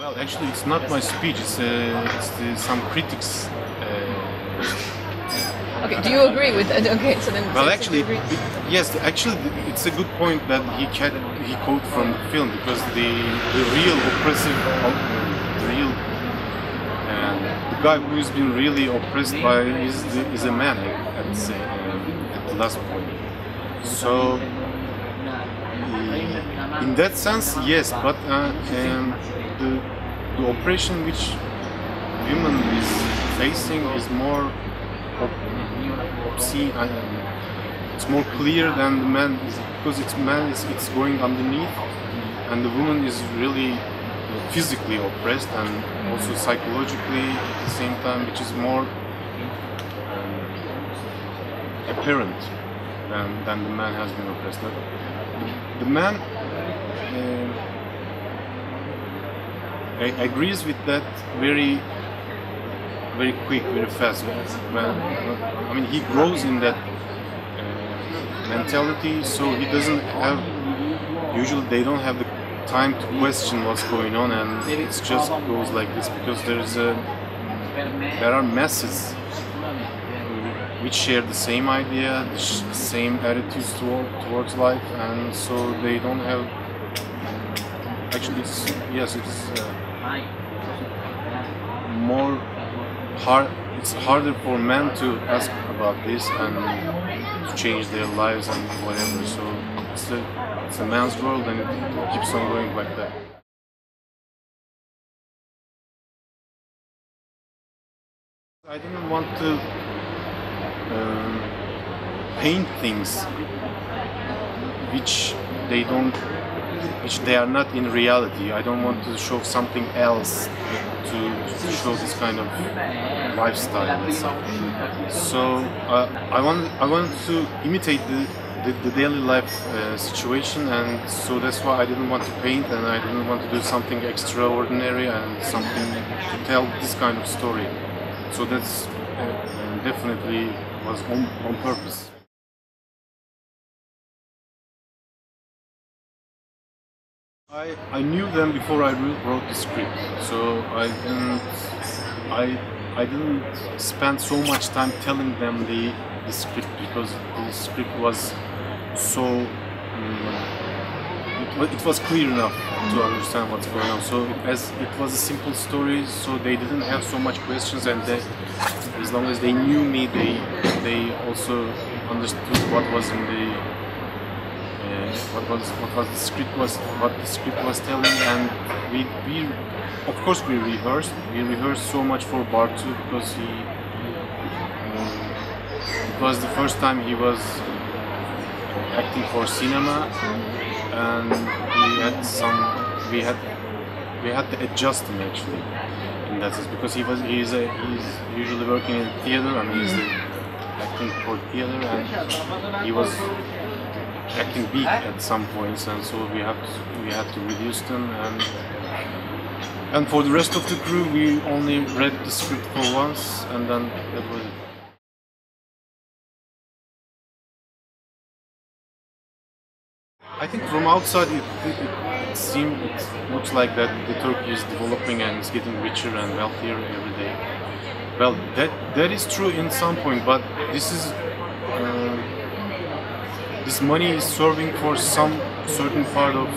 Well, actually, it's not my speech. Some critics. Okay, do you agree with that? Okay, so then. Well, so actually, do you agree? yes. Actually, it's a good point that he quote from the film, because the real oppressive, the real, and the guy who has been really oppressed by is a man. I'd say at the last point. So. In that sense, yes, but the oppression which women is facing is more it's more clear than the man, because it's going underneath, and the woman is really physically oppressed and also psychologically at the same time, which is more apparent than the man has been oppressed. The man agrees with that very quick, very fast. I mean, he grows in that mentality, so he doesn't have. Usually, they don't have the time to question what's going on, and it just goes like this, because there are masses which share the same idea, the same attitudes towards life, and so they don't have. Actually, it's more hard. It's harder for men to ask about this and to change their lives and whatever. So it's a man's world, and it keeps on going like that. I didn't want to paint things which they are not in reality. I don't want to show something else to show this kind of lifestyle, let's say. So I wanted to imitate the daily life situation, and so that's why I didn't want to paint, and I didn't want to do something extraordinary and something to tell this kind of story. So that's definitely was on purpose. I knew them before I wrote the script, so I didn't spend so much time telling them the script, because the script was so it was clear enough to understand what's going on. So as it was a simple story, so they didn't have so much questions, and as long as they knew me, they also understood what was in the what the script was telling. And we of course we rehearsed so much for Bartu, because it was the first time he was acting for cinema, and we had to adjust him actually in that sense, because he's usually working in theater, and he's acting for theater, and he was acting big at some points, and so we had to reduce them, and for the rest of the crew we only read the script for once, and then that was it. I think from outside it looks like that the Turkey is developing and is getting richer and wealthier every day. Well, that is true in some point, but this money is serving for some certain part of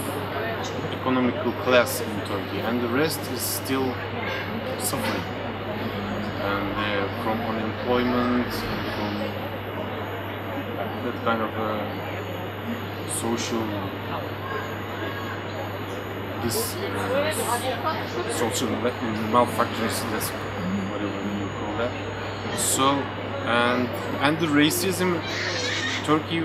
economical class in Turkey, and the rest is still suffering, and from unemployment, from that kind of social social malfunctions, that's whatever you call that. So and the racism, Turkey,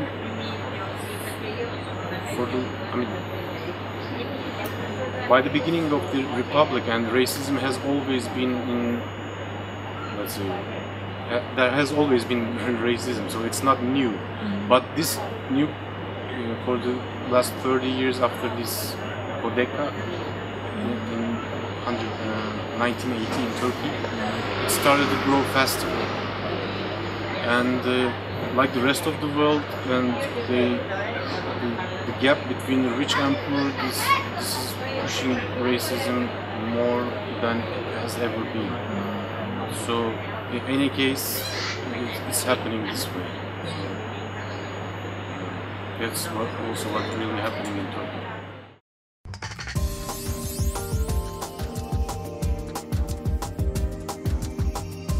by the beginning of the republic, and racism has always been in, let's say, there has always been racism, so it's not new. But this new, for the last 30 years after this Kodeka in 1980 in Turkey, it started to grow faster. And like the rest of the world, and the gap between the rich and poor, this is pushing racism more than it has ever been. So, in any case, it's happening this way. So, that's also what's really happening in Turkey.